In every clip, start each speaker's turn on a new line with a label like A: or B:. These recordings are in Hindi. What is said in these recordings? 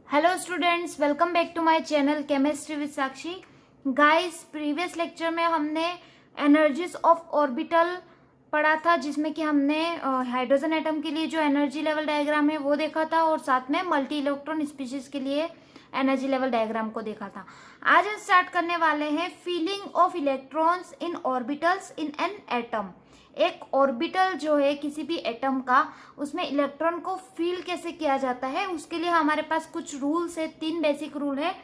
A: Hello students, welcome back to my channel chemistry with Sakshi. Guys, previous lecture में हमने एनर्जीज ऑफ ऑर्बिटल पढ़ा था, जिसमें कि हमने हाइड्रोजन एटम के लिए जो एनर्जी लेवल डायग्राम है वो देखा था और साथ में मल्टी इलेक्ट्रॉन स्पीशीज के लिए एनर्जी लेवल डायग्राम को देखा था। आज हम स्टार्ट करने वाले हैं feeling of electrons in orbitals in an atom. एक ऑर्बिटल जो है किसी भी एटम का, उसमें इलेक्ट्रॉन को फील कैसे किया जाता है, उसके लिए हमारे पास कुछ रूल्स है, 3 बेसिक रूल है।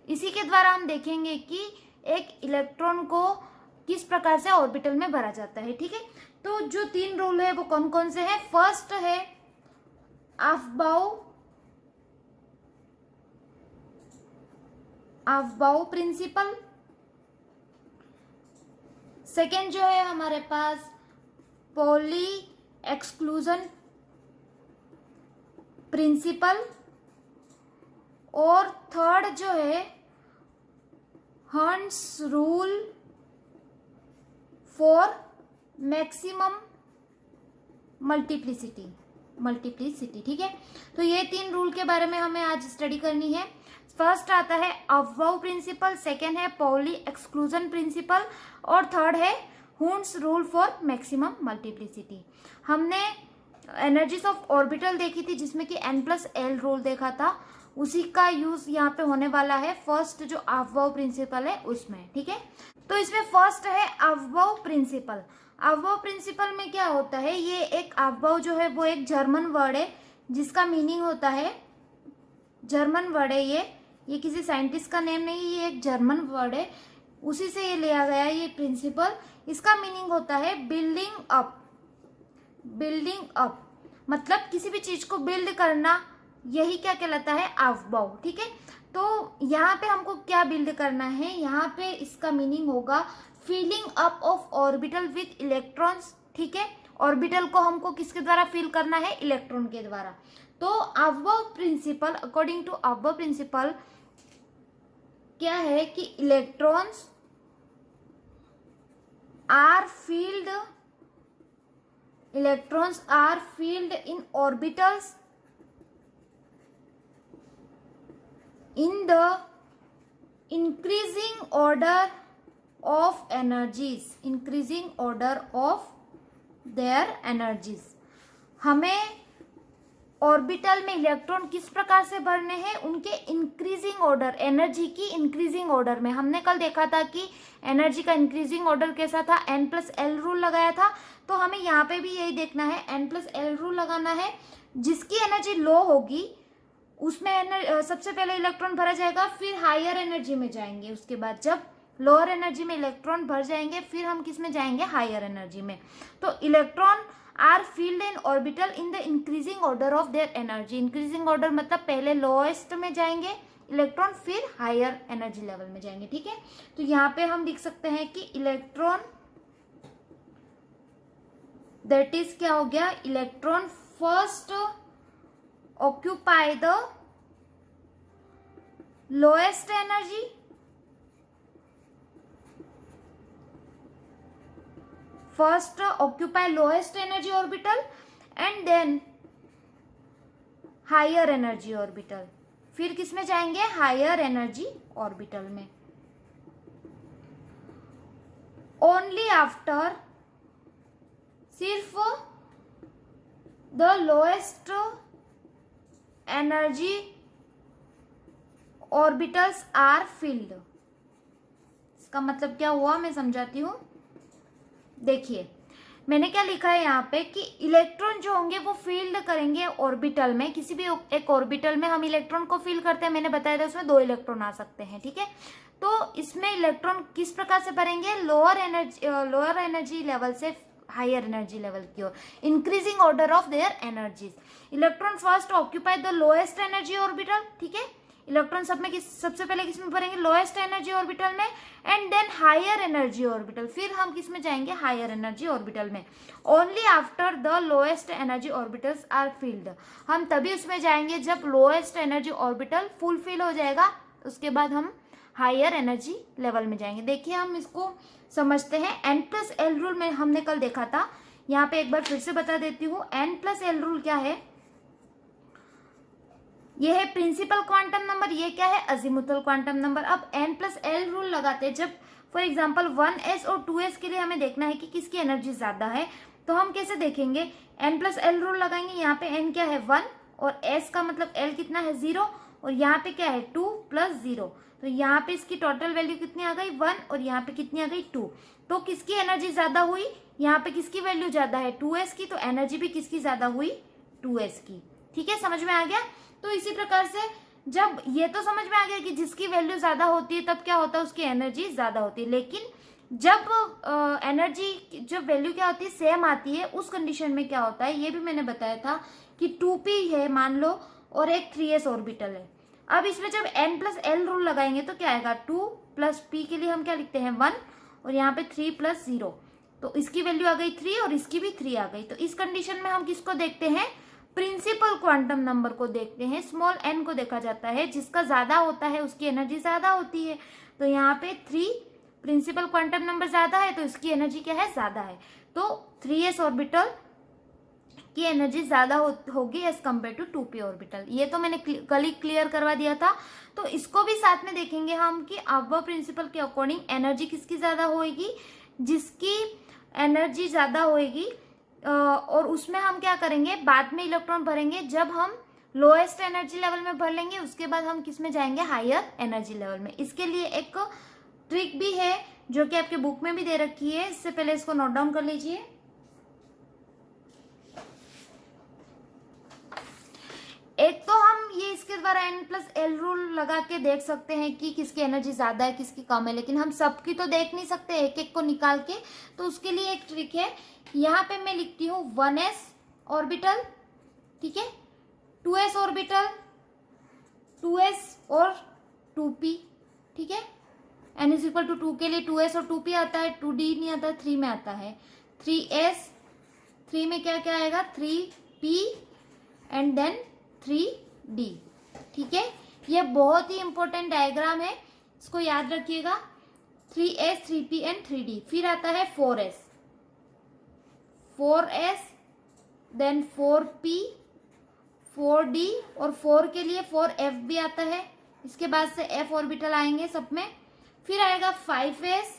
A: इसी के द्वारा हम देखेंगे कि एक इलेक्ट्रॉन को किस प्रकार से ऑर्बिटल में भरा जाता है। ठीक है, तो जो 3 रूल है वो कौन कौन से हैं? फर्स्ट है अफबाउ प्रिंसिपल। सेकेंड जो है हमारे पास पॉली एक्सक्लूजन प्रिंसिपल, और थर्ड जो है Hund's rule for maximum multiplicity. ठीक है, तो ये 3 रूल के बारे में हमें आज स्टडी करनी है। फर्स्ट आता है अफबाउ प्रिंसिपल, सेकेंड है पॉली एक्सक्लूजन प्रिंसिपल, और थर्ड है Hund's rule for maximum multiplicity. हमने एनर्जीज ऑफ ऑर्बिटल देखी थी, जिसमें कि n+l रूल देखा था, उसी का यूज यहाँ पे होने वाला है फर्स्ट जो अफबाउ प्रिंसिपल है उसमें। ठीक है, तो इसमें फर्स्ट है अफबाउ प्रिंसिपल। अफबाउ प्रिंसिपल में क्या होता है, ये एक अफबाउ जो है वो एक जर्मन वर्ड है, जिसका मीनिंग होता है, जर्मन वर्ड है ये किसी साइंटिस्ट का नेम नहीं, ये एक जर्मन वर्ड है, उसी से ये लिया गया है ये प्रिंसिपल। इसका मीनिंग होता है बिल्डिंग अप, मतलब किसी भी चीज को बिल्ड करना, यही क्या कहलाता है? अफबाउ। ठीक है, तो यहाँ पे हमको क्या बिल्ड करना है, यहाँ पे इसका मीनिंग होगा filling up of orbital with electrons. ठीक है, ऑर्बिटल को हमको किसके द्वारा फिल करना है? इलेक्ट्रॉन के द्वारा। तो Aufbau principle, according to Aufbau principle क्या है कि electrons are filled in orbitals in the increasing order of their energies। हमें ऑर्बिटल में इलेक्ट्रॉन किस प्रकार से भरने हैं? उनके इंक्रीजिंग ऑर्डर, एनर्जी की इंक्रीजिंग ऑर्डर में। हमने कल देखा था कि एनर्जी का इंक्रीजिंग ऑर्डर कैसा था, n+l रूल लगाया था, तो हमें यहाँ पे भी यही देखना है, n+l रूल लगाना है। जिसकी एनर्जी लो होगी उसमें सबसे पहले इलेक्ट्रॉन भरा जाएगा, फिर हायर एनर्जी में जाएंगे, उसके बाद जब लोअर एनर्जी में इलेक्ट्रॉन भर जाएंगे फिर हम किस में जाएंगे? हायर एनर्जी में। तो electron are filled in orbital in the increasing order of their energy. Increasing order मतलब पहले लोएस्ट में जाएंगे इलेक्ट्रॉन, फिर हायर एनर्जी लेवल में जाएंगे। ठीक है, तो यहाँ पे हम लिख सकते हैं कि इलेक्ट्रॉन, दैट इज क्या हो गया, electron first occupy the lowest energy, first occupy lowest energy orbital and then higher energy orbital। फिर किस में जाएंगे? हायर एनर्जी ऑर्बिटल में। ओनली आफ्टर, सिर्फ the lowest energy orbitals are filled. इसका मतलब क्या हुआ, मैं समझाती हूँ। देखिए, मैंने क्या लिखा है यहाँ पे कि इलेक्ट्रॉन जो होंगे वो फील्ड करेंगे ऑर्बिटल में। किसी भी एक ऑर्बिटल में हम इलेक्ट्रॉन को फील करते हैं, मैंने बताया था उसमें 2 इलेक्ट्रॉन आ सकते हैं। ठीक है, तो इसमें इलेक्ट्रॉन किस प्रकार से भरेंगे? लोअर एनर्जी लेवल से हायर एनर्जी लेवल की ओर, increasing order of their energies. Electron first occupy the lowest energy orbital. ठीक है, इलेक्ट्रॉन सबसे पहले किस में भरेंगे? लोएस्ट एनर्जी ऑर्बिटल में, and then higher energy orbital, फिर हम किस में जाएंगे? हायर एनर्जी ऑर्बिटल में। Only after the lowest energy orbitals are filled. हम तभी उसमें जाएंगे जब लोएस्ट एनर्जी ऑर्बिटल फुलफिल हो जाएगा, उसके बाद हम हायर एनर्जी लेवल में जाएंगे। देखिए, हम इसको समझते हैं। n+l रूल में हमने कल देखा था, यहाँ पे एक बार फिर से बता देती हूँ। n+l रूल क्या है? ये है प्रिंसिपल क्वांटम नंबर, ये क्या है अजीमुथल क्वांटम नंबर। अब n+l रूल लगाते हैं। जब फॉर एग्जांपल 1s और 2s के लिए हमें देखना है कि किसकी एनर्जी ज्यादा है, तो हम कैसे देखेंगे, n+l रूल लगाएंगे। यहाँ पे n क्या है 1 और s का मतलब l कितना है 0 और यहाँ पे क्या है 2 + 0, तो यहाँ पे इसकी टोटल वैल्यू कितनी आ गई 1 और यहाँ पे कितनी आ गई 2। तो किसकी एनर्जी ज्यादा हुई, यहाँ पे किसकी वैल्यू ज्यादा है 2s की, तो एनर्जी भी किसकी ज्यादा हुई 2s की। ठीक है, समझ में आ गया। तो इसी प्रकार से जब ये तो समझ में आ गया कि जिसकी वैल्यू ज्यादा होती है तब क्या होता है, उसकी एनर्जी ज्यादा होती है। लेकिन जब एनर्जी जब वैल्यू क्या होती है सेम आती है, उस कंडीशन में क्या होता है, ये भी मैंने बताया था कि 2p है मान लो और एक 3s ऑर्बिटल है। अब इसमें जब n+l रूल लगाएंगे तो क्या आएगा 2 + p के लिए हम क्या लिखते हैं 1 और यहाँ पे 3 + 0, तो इसकी वैल्यू आ गई 3 और इसकी भी 3 आ गई। तो इस कंडीशन में हम किसको देखते हैं, प्रिंसिपल क्वांटम नंबर को देखते हैं। स्मॉल n को देखा जाता है, जिसका ज्यादा होता है उसकी एनर्जी ज्यादा होती है। तो यहाँ पे 3 प्रिंसिपल क्वांटम नंबर ज्यादा है तो इसकी एनर्जी क्या है ज्यादा है, तो 3s ऑर्बिटल की एनर्जी ज्यादा होगी as compare to 2p orbital. ये तो मैंने कल ही क्लियर करवा दिया था। तो इसको भी साथ में देखेंगे हम कि अब प्रिंसिपल के अकॉर्डिंग एनर्जी किसकी ज्यादा होएगी, जिसकी एनर्जी ज्यादा होएगी और उसमें हम क्या करेंगे, बाद में इलेक्ट्रॉन भरेंगे। जब हम लोएस्ट एनर्जी लेवल में भर लेंगे उसके बाद हम किस में जाएंगे, हायर एनर्जी लेवल में। इसके लिए एक ट्रिक भी है जो कि आपके बुक में भी दे रखी है, इससे पहले इसको नोट डाउन कर लीजिए। एक तो हम ये इसके द्वारा n+l रूल लगा के देख सकते हैं कि किसकी एनर्जी ज्यादा है किसकी कम है, लेकिन हम सबकी तो देख नहीं सकते एक एक को निकाल के। तो उसके लिए एक ट्रिक है, यहाँ पे मैं लिखती हूँ 1s ऑर्बिटल, ठीक है, 2s ऑर्बिटल, 2s और 2p, ठीक है। n = 2 के लिए 2s और 2p आता है, 2d नहीं आता, 3 में आता है 3s, 3 में क्या क्या आएगा 3p एंड देन 3d, ठीक है। ये बहुत ही इंपॉर्टेंट डायग्राम है, इसको याद रखिएगा। 3s 3p and 3d। फिर आता है 4s, 4s then 4p 4d और 4 के लिए 4f भी आता है। इसके बाद से f ऑर्बिटल आएंगे सब में। फिर आएगा 5s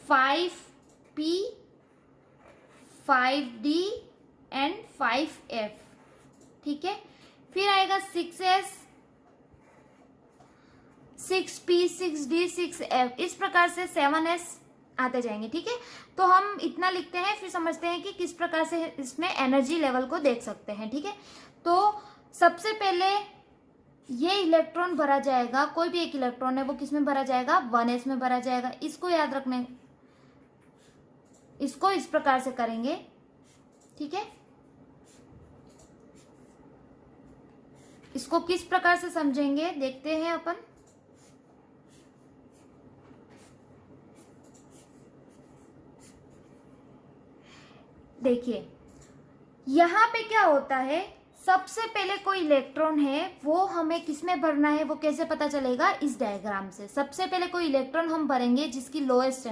A: 5p 5d and 5f, ठीक है। फिर आएगा 6s 6p 6d 6f, इस प्रकार से 7s आते जाएंगे, ठीक है। तो हम इतना लिखते हैं, फिर समझते हैं कि किस प्रकार से इसमें एनर्जी लेवल को देख सकते हैं, ठीक है। तो सबसे पहले ये इलेक्ट्रॉन भरा जाएगा, कोई भी एक इलेक्ट्रॉन है वो किस में भरा जाएगा 1s में भरा जाएगा। इसको याद रखना, इसको इस प्रकार से करेंगे, ठीक है। इसको किस प्रकार से समझेंगे देखते हैं अपन। देखिए यहां पे क्या होता है, सबसे पहले कोई इलेक्ट्रॉन है वो हमें किसमें भरना है, वो कैसे पता चलेगा, इस डायग्राम से। सबसे पहले कोई इलेक्ट्रॉन हम भरेंगे जिसकी लोएस्ट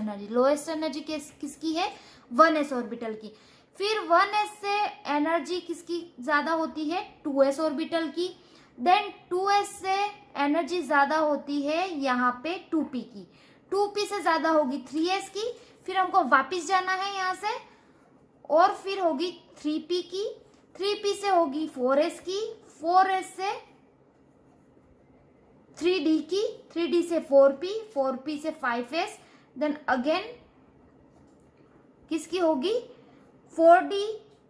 A: एनर्जी किसकी है 1s ऑर्बिटल की। फिर 1s से एनर्जी किसकी ज्यादा होती है 2s ऑर्बिटल की। देन 2s से एनर्जी ज्यादा होती है यहाँ पे 2p की, 2p से ज्यादा होगी 3s की। फिर हमको वापिस जाना है यहाँ से और फिर होगी 3p की, 3p से होगी 4s की, 4s से 3d की, 3d से 4p, 4p से 5s, देन अगेन किसकी होगी 4d,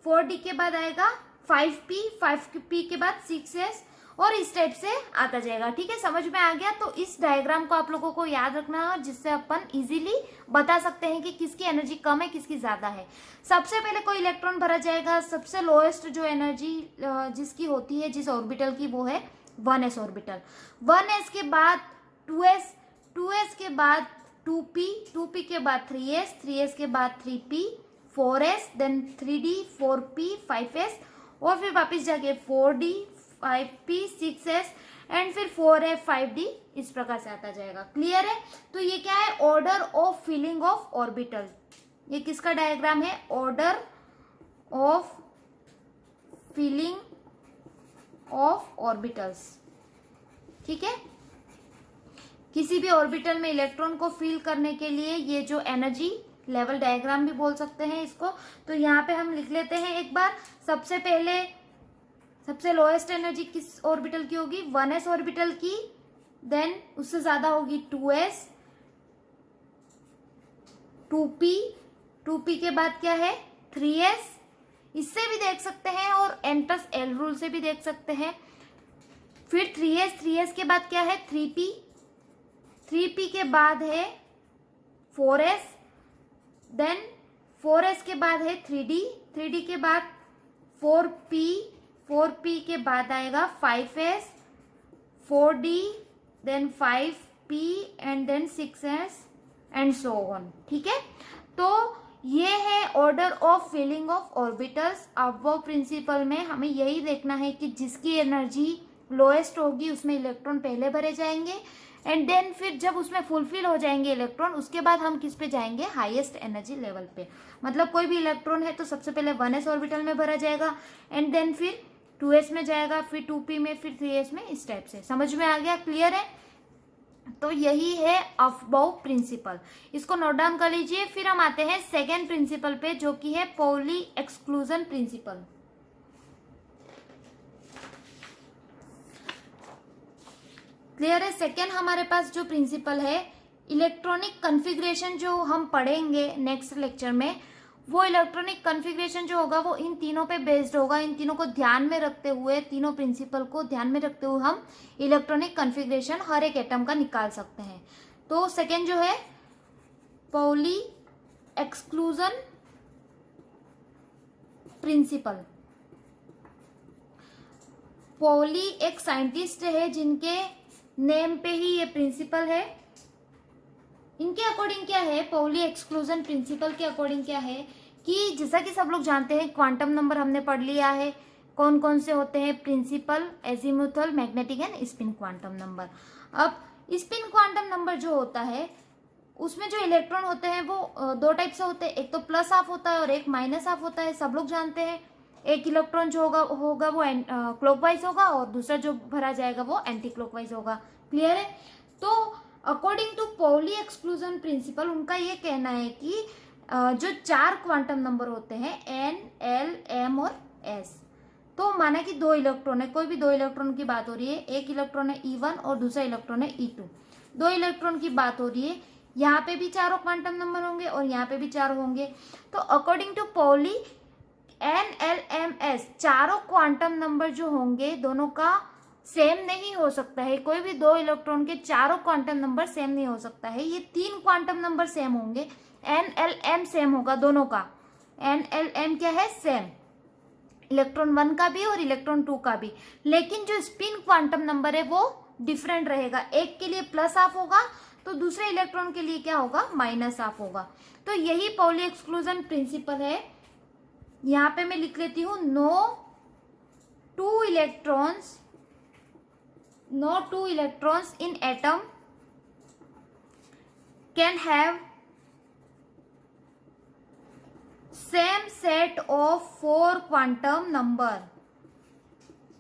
A: 4d के बाद आएगा 5p, 5p के बाद 6s और इस टाइप से आता जाएगा, ठीक है। समझ में आ गया। तो इस डायग्राम को आप लोगों को याद रखना है, जिससे अपन इजीली बता सकते हैं कि किसकी एनर्जी कम है किसकी ज्यादा है। सबसे पहले कोई इलेक्ट्रॉन भरा जाएगा, सबसे लोएस्ट जो एनर्जी जिसकी होती है जिस ऑर्बिटल की, वो है 1s ऑर्बिटल। 1s के बाद 2s, 2s के बाद 2p, 2p के बाद 3s, 3s के बाद 3p, 4s, then 3d, 4p, 5s और फिर वापस जाके 4d, 5p, 6s एंड फिर 4f, 5d, इस प्रकार से आता जाएगा। क्लियर है। तो ये क्या है, order of filling of orbital. ये किसका डायग्राम है, order of filling of orbitals. ठीक है, किसी भी ऑर्बिटल में इलेक्ट्रॉन को फील करने के लिए ये जो एनर्जी लेवल डायग्राम भी बोल सकते हैं इसको, तो यहाँ पे हम लिख लेते हैं एक बार। सबसे पहले सबसे लोएस्ट एनर्जी किस ऑर्बिटल की होगी, 1s ऑर्बिटल की, देन उससे ज्यादा होगी 2s, 2p, 2p के बाद क्या है 3s, इससे भी देख सकते हैं और n+l रूल से भी देख सकते हैं। फिर 3s, 3s के बाद क्या है 3p, 3p के बाद है 4s, देन 4s के बाद है 3d, 3d के बाद 4p, 4p के बाद आएगा 5s, 4d, then 5p and then 6s and so on. ठीक है, तो ये है order of filling of orbitals. अब वो प्रिंसिपल में हमें यही देखना है कि जिसकी एनर्जी लोएस्ट होगी उसमें इलेक्ट्रॉन पहले भरे जाएंगे, एंड देन फिर जब उसमें फुलफिल हो जाएंगे इलेक्ट्रॉन, उसके बाद हम किस पे जाएंगे, हाईएस्ट एनर्जी लेवल पे। मतलब कोई भी इलेक्ट्रॉन है तो सबसे पहले 1s ऑर्बिटल में भरा जाएगा, एंड देन फिर 2s में जाएगा, फिर 2p में, फिर 3s में, इस टाइप से। समझ में आ गया, क्लियर है? तो यही है अफबाउ प्रिंसिपल, इसको नोट डाउन कर लीजिए। फिर हम आते हैं सेकेंड प्रिंसिपल पे, जो कि है पॉली एक्सक्लूजन प्रिंसिपल। क्लियर है? सेकेंड हमारे पास जो प्रिंसिपल है, इलेक्ट्रॉनिक कॉन्फ़िगरेशन, जो हम पढ़ेंगे नेक्स्ट लेक्चर में, वो इलेक्ट्रॉनिक कॉन्फ़िगरेशन जो होगा वो इन तीनों पे बेस्ड होगा। इन तीनों को ध्यान में रखते हुए, तीनों प्रिंसिपल को ध्यान में रखते हुए हम इलेक्ट्रॉनिक कॉन्फ़िगरेशन हर एक एटम का निकाल सकते हैं। तो सेकेंड जो है पॉली एक्सक्लूजन प्रिंसिपल। पॉली एक साइंटिस्ट है जिनके नेम पे ही ये प्रिंसिपल है। इनके अकॉर्डिंग क्या है, पॉली एक्सक्लूजन प्रिंसिपल के अकॉर्डिंग क्या है कि जैसा कि सब लोग जानते हैं, क्वांटम नंबर हमने पढ़ लिया है, कौन कौन से होते हैं, principal, azimuthal, magnetic and spin quantum number. अब स्पिन क्वांटम नंबर जो होता है उसमें जो इलेक्ट्रॉन होते हैं वो दो टाइप से होते हैं, एक तो प्लस हाफ होता है और एक माइनस हाफ होता है, सब लोग जानते हैं। एक इलेक्ट्रॉन जो होगा वो क्लॉकवाइज होगा और दूसरा जो भरा जाएगा वो एंटी क्लॉकवाइज होगा। क्लियर है? तो according to Pauli exclusion principle उनका ये कहना है कि जो 4 क्वांटम नंबर होते हैं n, l, m और s, तो माना कि 2 इलेक्ट्रॉन है, कोई भी 2 इलेक्ट्रॉन की बात हो रही है, एक इलेक्ट्रॉन है E1 और दूसरा इलेक्ट्रॉन है E2, 2 इलेक्ट्रॉन की बात हो रही है, यहाँ पे भी 4 क्वांटम नंबर होंगे और यहाँ पे भी 4 होंगे। तो according to Pauli n, l, m, s, चारों क्वांटम नंबर जो होंगे दोनों का सेम नहीं हो सकता है। कोई भी 2 इलेक्ट्रॉन के चारों क्वांटम नंबर सेम नहीं हो सकता है। ये 3 क्वांटम नंबर सेम होंगे, n, l, m सेम होगा दोनों का। n, l, m क्या है, सेम, इलेक्ट्रॉन 1 का भी और इलेक्ट्रॉन 2 का भी। लेकिन जो स्पिन क्वांटम नंबर है वो डिफरेंट रहेगा, एक के लिए प्लस हाफ होगा तो दूसरे इलेक्ट्रॉन के लिए क्या होगा, माइनस हाफ होगा। तो यही पॉली एक्सक्लूजन प्रिंसिपल है। यहाँ पे मैं लिख लेती हूँ, no two electrons in atom can have same set of 4 quantum number.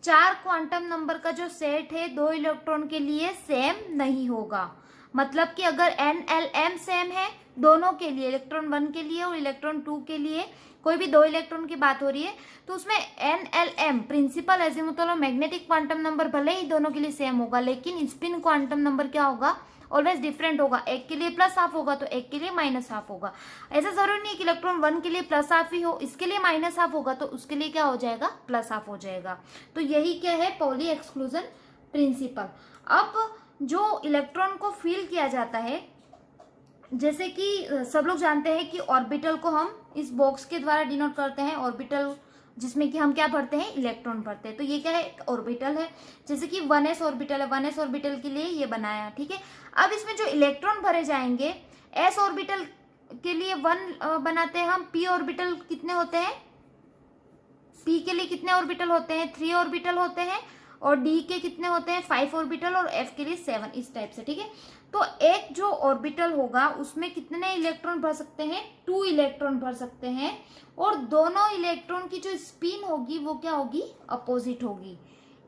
A: 4 quantum number का जो सेट है 2 इलेक्ट्रॉन के लिए सेम नहीं होगा। मतलब कि अगर n, l, m सेम है दोनों के लिए, इलेक्ट्रॉन 1 के लिए और इलेक्ट्रॉन 2 के लिए, कोई भी 2 इलेक्ट्रॉन की बात हो रही है, तो उसमें n, l, m principal, azimuthal और मैग्नेटिक क्वांटम नंबर भले ही दोनों के लिए सेम होगा, लेकिन स्पिन क्वांटम नंबर क्या होगा, ऑलवेज डिफरेंट होगा। एक के लिए प्लस हाफ होगा तो एक के लिए माइनस हाफ होगा। ऐसा जरूरी नहीं कि इलेक्ट्रॉन 1 के लिए प्लस हाफ ही हो, इसके लिए माइनस हाफ होगा तो उसके लिए क्या हो जाएगा, प्लस हाफ हो जाएगा। तो यही क्या है, पॉली एक्सक्लूजन प्रिंसिपल। अब जो इलेक्ट्रॉन को फील किया जाता है, जैसे कि सब लोग जानते हैं कि ऑर्बिटल को हम इस बॉक्स के द्वारा डिनोट करते हैं, ऑर्बिटल जिसमें कि हम क्या भरते हैं, इलेक्ट्रॉन भरते हैं। तो ये क्या है, एक ऑर्बिटल है। जैसे कि 1s ऑर्बिटल है, 1s ऑर्बिटल के लिए ये बनाया, ठीक है। अब इसमें जो इलेक्ट्रॉन भरे जाएंगे, s ऑर्बिटल के लिए 1 बनाते हैं हम, p ऑर्बिटल कितने होते हैं, p के लिए कितने ऑर्बिटल होते हैं, 3 ऑर्बिटल होते हैं, और d के कितने होते हैं, 5 ऑर्बिटल, और f के लिए 7, इस टाइप से, ठीक है। तो एक जो ऑर्बिटल होगा उसमें कितने इलेक्ट्रॉन भर सकते हैं, 2 इलेक्ट्रॉन भर सकते हैं, और दोनों इलेक्ट्रॉन की जो स्पिन होगी वो क्या होगी, अपोजिट होगी।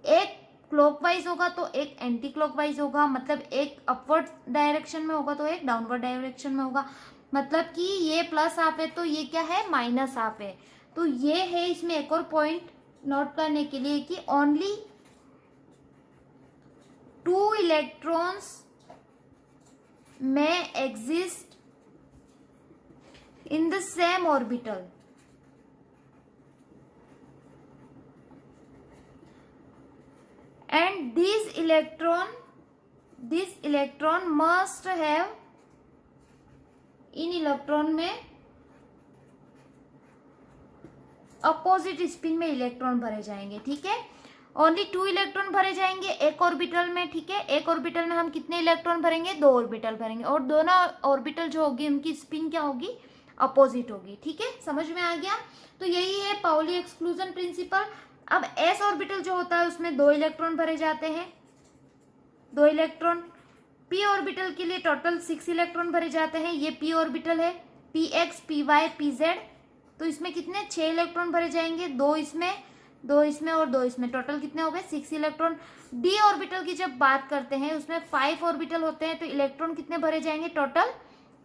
A: एक क्लॉकवाइज होगा तो एक एंटी क्लॉकवाइज होगा, मतलब एक अपवर्ड डायरेक्शन में होगा तो एक डाउनवर्ड डायरेक्शन में होगा। मतलब कि ये प्लस हाफ है तो ये क्या है, माइनस हाफ है। तो ये है इसमें एक और पॉइंट नोट करने के लिए कि only 2 electrons may exist in the same orbital, and this electron must have, in electron में अपोजिट स्पिन में इलेक्ट्रॉन भरे जाएंगे। ठीक है, ओनली 2 इलेक्ट्रॉन भरे जाएंगे एक ऑर्बिटल में। ठीक है, एक ऑर्बिटल में हम कितने इलेक्ट्रॉन भरेंगे, 2 ऑर्बिटल भरेंगे, और दोनों ऑर्बिटल जो होगी उनकी स्पिन क्या होगी, अपोजिट होगी। ठीक है, समझ में आ गया। तो यही है पाउली एक्सक्लूजन प्रिंसिपल। अब एस ऑर्बिटल जो होता है उसमें 2 इलेक्ट्रॉन भरे जाते हैं, 2 इलेक्ट्रॉन। पी ऑर्बिटल के लिए टोटल 6 इलेक्ट्रॉन भरे जाते हैं। ये पी ऑर्बिटल है, P X, P Y, P Z. तो इसमें कितने, 6 इलेक्ट्रॉन भरे जाएंगे, 2 इसमें, 2 इसमें और 2 इसमें, टोटल कितने हो गए, 6 इलेक्ट्रॉन। डी ऑर्बिटल की जब बात करते हैं उसमें 5 ऑर्बिटल होते हैं, तो इलेक्ट्रॉन कितने भरे जाएंगे, टोटल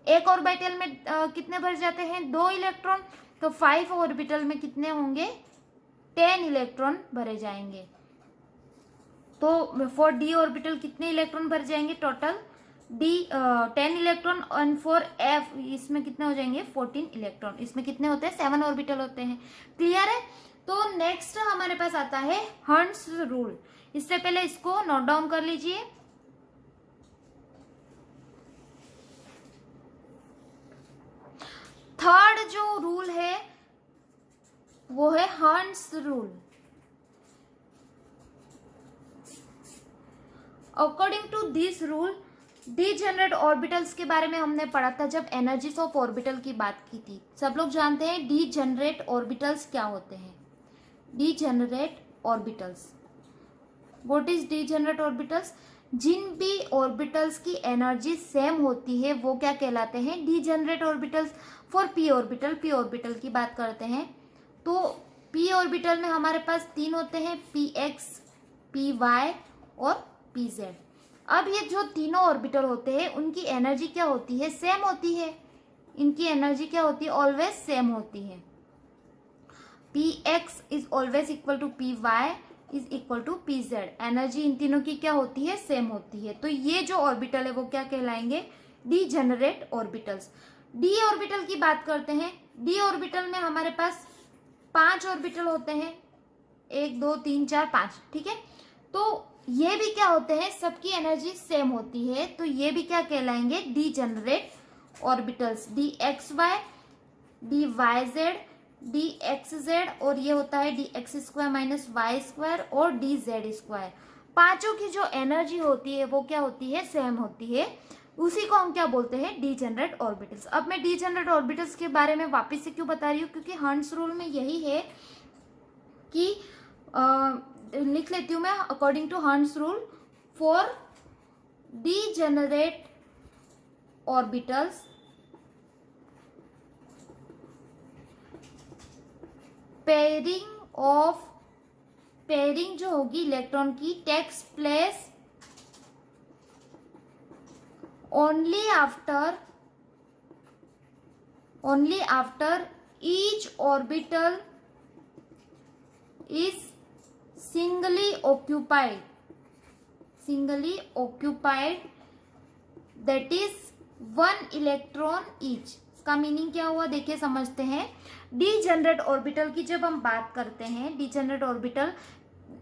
A: एक ऑर्बिटल में कितने भरे जाते हैं, 2 इलेक्ट्रॉन। तो 5 ऑर्बिटल में कितने होंगे, 10 इलेक्ट्रॉन भरे जाएंगे। तो फॉर डी ऑर्बिटल कितने इलेक्ट्रॉन भर जाएंगे, total 10 electron. And for F इसमें कितने हो जाएंगे, 14 इलेक्ट्रॉन। इसमें कितने होते हैं, 7 ऑर्बिटल होते हैं। क्लियर है। तो नेक्स्ट हमारे पास आता है हर्ट्ज रूल। इससे पहले इसको नोट डाउन कर लीजिए। थर्ड जो रूल है वो है Hund's rule. According to this rule, degenerate orbitals के बारे में हमने पढ़ा था जब एनर्जीज ऑफ ऑर्बिटल की बात की थी। सब लोग जानते हैं डीजेनरेट ऑर्बिटल्स क्या होते हैं। Degenerate orbitals, what is degenerate orbitals, जिन भी ऑर्बिटल्स की एनर्जी सेम होती है वो क्या कहलाते हैं, degenerate orbitals. For P orbital, P orbital की बात करते हैं तो पी ऑर्बिटल में हमारे पास 3 होते हैं, पी एक्स, पी वाई और पी जेड। अब ये जो तीनों ऑर्बिटल होते हैं उनकी एनर्जी क्या होती है, सेम होती है। इनकी एनर्जी क्या होती है, ऑलवेज सेम होती है। P X is always equal to P Y is equal to P Z. Energy in तीनों की क्या होती है, सेम होती है। तो ये जो ऑर्बिटल है वो क्या कहलाएंगे, डीजेनरेट ऑर्बिटल्स। डी ऑर्बिटल की बात करते हैं। डी ऑर्बिटल में हमारे पास 5 ऑर्बिटल होते हैं, 1 2 3 4 5। ठीक है, तो ये भी क्या होते हैं, सबकी एनर्जी सेम होती है। तो ये भी क्या कहलाएंगे, degenerate orbitals. D x y, d y z, d x z, और ये होता है d x square minus y square और डी जेड स्क्वायर। पांचों की जो एनर्जी होती है वो क्या होती है, सेम होती है। उसी को हम क्या बोलते हैं, डीजेनरेट ऑर्बिटल्स। अब मैं डीजेनरेट ऑर्बिटल्स के बारे में वापस से क्यों बता रही हूँ, क्योंकि हर्ट्ज रूल में यही है कि लिख लेती हूं मैं, according to Hund's rule, for degenerate orbitals pairing जो होगी इलेक्ट्रॉन की takes place only after each orbital is singly occupied, that is 1 electron each. इसका मीनिंग क्या हुआ, देखिए समझते हैं। डीजेनरेट ऑर्बिटल की जब हम बात करते हैं, डीजेनरेट ऑर्बिटल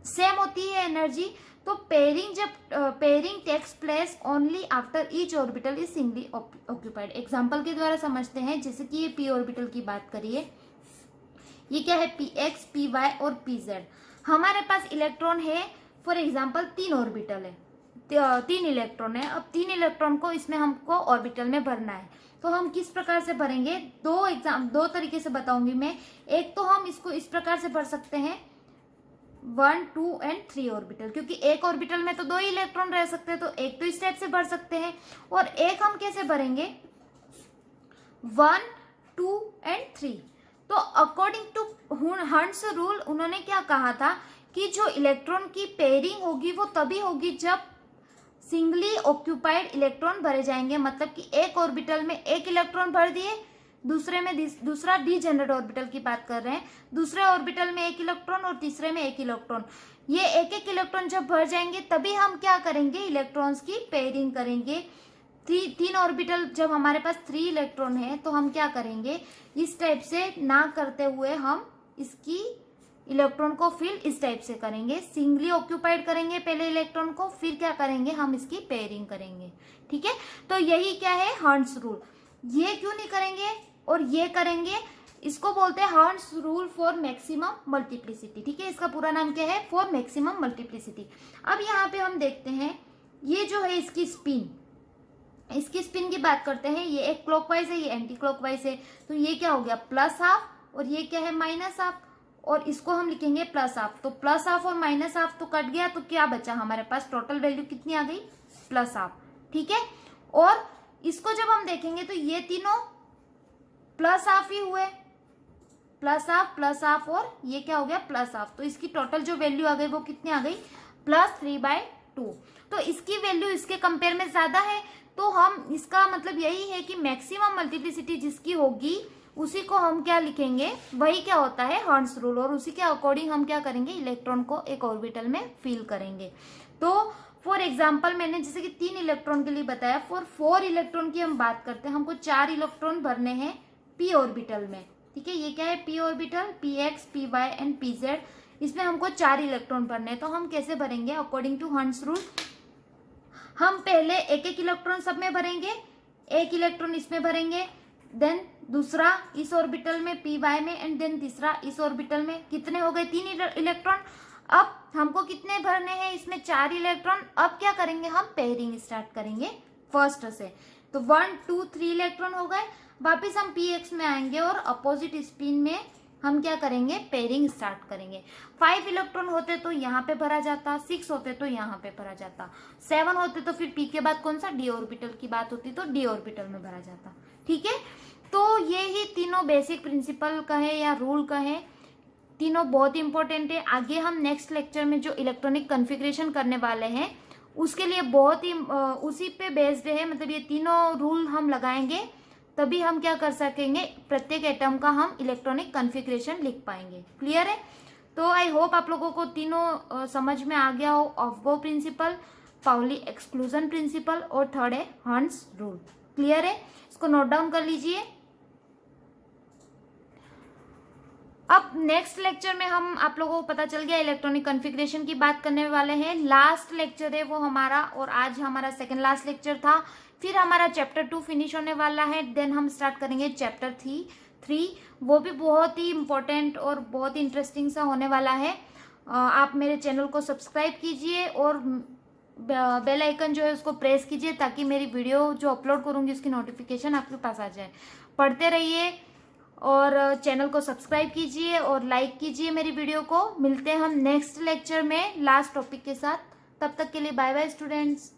A: सेम होती है एनर्जी, तो pairing takes place only after each orbital is singly occupied. Example के द्वारा समझते हैं, जैसे कि ये पी ऑर्बिटल की बात करिए, ये क्या है, पी एक्स, पी वाई और पी जेड। हमारे पास इलेक्ट्रॉन है, फॉर एग्जाम्पल 3 ऑर्बिटल है, 3 इलेक्ट्रॉन है। अब 3 इलेक्ट्रॉन को इसमें हमको ऑर्बिटल में भरना है, तो हम किस प्रकार से भरेंगे, 2 तरीके से बताऊंगी मैं। एक तो हम इसको इस प्रकार से भर सकते हैं, 1 2 एंड 3 ऑर्बिटल, क्योंकि एक ऑर्बिटल में तो 2 ही इलेक्ट्रॉन रह सकते हैं, तो एक तो इस टाइप से भर सकते हैं। और एक हम कैसे भरेंगे, 1 2 एंड 3। तो अकॉर्डिंग टू हर्ट्ज रूल उन्होंने क्या कहा था कि जो इलेक्ट्रॉन की पेयरिंग होगी वो तभी होगी जब सिंगली ऑक्यूपाइड इलेक्ट्रॉन भरे जाएंगे, मतलब कि एक ऑर्बिटल में एक इलेक्ट्रॉन भर दिए, दूसरे में दूसरा डीजेनरेट ऑर्बिटल की बात कर रहे हैं, दूसरे ऑर्बिटल में एक इलेक्ट्रॉन और तीसरे में एक इलेक्ट्रॉन, ये एक एक इलेक्ट्रॉन जब भर जाएंगे तभी हम क्या करेंगे, इलेक्ट्रॉन्स की पेयरिंग करेंगे। तीन ऑर्बिटल जब हमारे पास 3 इलेक्ट्रॉन है तो हम क्या करेंगे, इस टाइप से ना करते हुए हम इसकी इलेक्ट्रॉन को फिल इस टाइप से करेंगे, सिंगली ऑक्यूपाइड करेंगे पहले इलेक्ट्रॉन को, फिर क्या करेंगे, हम इसकी पेयरिंग करेंगे। ठीक है, तो यही क्या है, हर्ट्ज रूल। ये क्यों नहीं करेंगे और ये करेंगे, इसको बोलते हैं hertz rule for maximum multiplicity. ठीक है, इसका पूरा नाम क्या है, फॉर मैक्सिमम मल्टीप्लिसिटी। अब यहाँ पे हम देखते हैं, ये जो है इसकी स्पिन की बात करते हैं, ये एक क्लॉकवाइज है, ये एंटी क्लॉकवाइज है, तो ये क्या हो गया, प्लस हाफ, और ये क्या है, माइनस हाफ, और इसको हम लिखेंगे प्लस हाफ। तो प्लस हाफ और माइनस हाफ तो कट गया, तो क्या बचा हमारे पास, टोटल वैल्यू कितनी आ गई, प्लस हाफ। ठीक है, और इसको जब हम देखेंगे तो ये तीनों प्लस हाफ ही हुए, प्लस हाफ और ये क्या हो गया, प्लस हाफ, तो इसकी टोटल जो वैल्यू आ गई वो कितनी आ गई, +3/2। तो इसकी वैल्यू इसके कंपेयर में ज्यादा है, तो हम इसका मतलब यही है कि मैक्सिमम मल्टीप्लिसिटी जिसकी होगी उसी को हम क्या लिखेंगे, वही क्या होता है, हर्ट्ज रूल, और उसी के अकॉर्डिंग हम क्या करेंगे, इलेक्ट्रॉन को एक ऑर्बिटल में फिल करेंगे। तो फॉर एग्जाम्पल मैंने जैसे कि 3 इलेक्ट्रॉन के लिए बताया, फॉर 4 इलेक्ट्रॉन की हम बात करते हैं, हमको 4 इलेक्ट्रॉन भरने हैं p ऑर्बिटल में। ठीक है, ये क्या है, p orbital, px, py and pz, इसमें हमको 4 इलेक्ट्रॉन भरने हैं। तो हम कैसे भरेंगे, अकॉर्डिंग टू हर्ट्ज रूल, हम पहले एक एक इलेक्ट्रॉन सब में भरेंगे, एक इलेक्ट्रॉन इसमें भरेंगे, देन दूसरा इस ऑर्बिटल में py में, एंड देन तीसरा इस ऑर्बिटल में। कितने हो गए, 3 इलेक्ट्रॉन। अब हमको कितने भरने हैं, इसमें 4 इलेक्ट्रॉन। अब क्या करेंगे, हम पेयरिंग स्टार्ट करेंगे फर्स्ट से, तो 1 2 3 इलेक्ट्रॉन हो गए। वापिस हम px में आएंगे और अपोजिट स्पिन में हम क्या करेंगे, पेयरिंग स्टार्ट करेंगे। 5 इलेक्ट्रॉन होते तो यहाँ पे भरा जाता, 6 होते तो यहाँ पे भरा जाता, 7 होते तो फिर p के बाद कौन सा, d ऑर्बिटल की बात होती तो d ऑर्बिटल में भरा जाता। ठीक है, तो ये ही तीनों बेसिक प्रिंसिपल कहे या रूल कहे, तीनों बहुत इंपॉर्टेंट है। आगे हम नेक्स्ट लेक्चर में जो इलेक्ट्रॉनिक कॉन्फ़िगरेशन करने वाले हैं उसके लिए बहुत ही उसी पे बेस्ड है, मतलब ये तीनों रूल हम लगाएंगे तभी हम क्या कर सकेंगे, प्रत्येक एटम का हम इलेक्ट्रॉनिक कॉन्फ़िगरेशन लिख पाएंगे। क्लियर है, तो आई होप आप लोगों को तीनों समझ में आ गया हो, ऑफबो प्रिंसिपल, पाउली एक्सक्लूजन प्रिंसिपल, और थर्ड है हर्ट्ज रूल। क्लियर है, इसको नोट डाउन कर लीजिए। अब नेक्स्ट लेक्चर में हम आप लोगों को पता चल गया इलेक्ट्रॉनिक कॉन्फ़िगरेशन की बात करने वाले हैं। लास्ट लेक्चर है वो हमारा, और आज हमारा सेकंड लास्ट लेक्चर था। फिर हमारा चैप्टर 2 फिनिश होने वाला है, देन हम स्टार्ट करेंगे चैप्टर 3, वो भी बहुत ही इंपॉर्टेंट और बहुत ही इंटरेस्टिंग सा होने वाला है। आप मेरे चैनल को सब्सक्राइब कीजिए और बेल आइकन जो है उसको प्रेस कीजिए ताकि मेरी वीडियो जो अपलोड करूंगी उसकी नोटिफिकेशन आपके पास आ जाए। पढ़ते रहिए और चैनल को सब्सक्राइब कीजिए और लाइक कीजिए मेरी वीडियो को। मिलते हैं हम नेक्स्ट लेक्चर में लास्ट टॉपिक के साथ, तब तक के लिए बाय बाय स्टूडेंट्स।